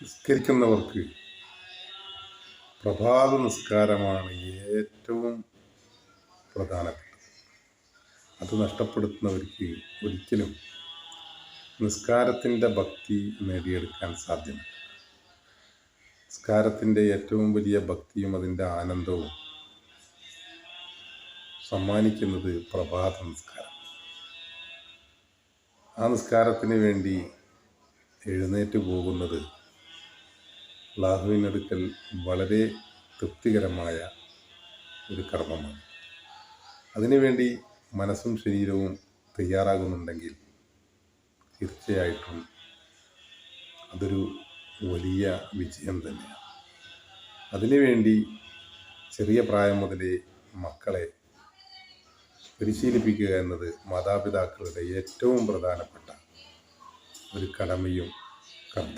നിസ്കരിക്കുന്നവർക്ക് പ്രഭാത നിസ്കാരമാണ് ഏറ്റവും പ്രധാനപ്പെട്ടത്. അത് നഷ്ടപ്പെടുത്തുന്നവർക്ക് ഒരിക്കലും നിസ്കാരത്തിൻ്റെ ഭക്തി നേടിയെടുക്കാൻ സാധ്യമല്ല. നിസ്കാരത്തിൻ്റെ ഏറ്റവും വലിയ ഭക്തിയും അതിൻ്റെ ആനന്ദവും സമ്മാനിക്കുന്നത് പ്രഭാത നിസ്കാരം. ആ നിസ്കാരത്തിന് വേണ്ടി എഴുന്നേറ്റ് പോകുന്നത് അല്ലാഹുവിനടുക്കൽ വളരെ തൃപ്തികരമായ ഒരു കർമ്മമാണ്. അതിനുവേണ്ടി മനസ്സും ശരീരവും തയ്യാറാകുന്നുണ്ടെങ്കിൽ തീർച്ചയായിട്ടും അതൊരു വലിയ വിജയം തന്നെയാണ്. അതിനുവേണ്ടി ചെറിയ പ്രായം മുതലേ മക്കളെ പരിശീലിപ്പിക്കുക എന്നത് മാതാപിതാക്കളുടെ ഏറ്റവും പ്രധാനപ്പെട്ട ഒരു കടമയും കർത്തവ്യവും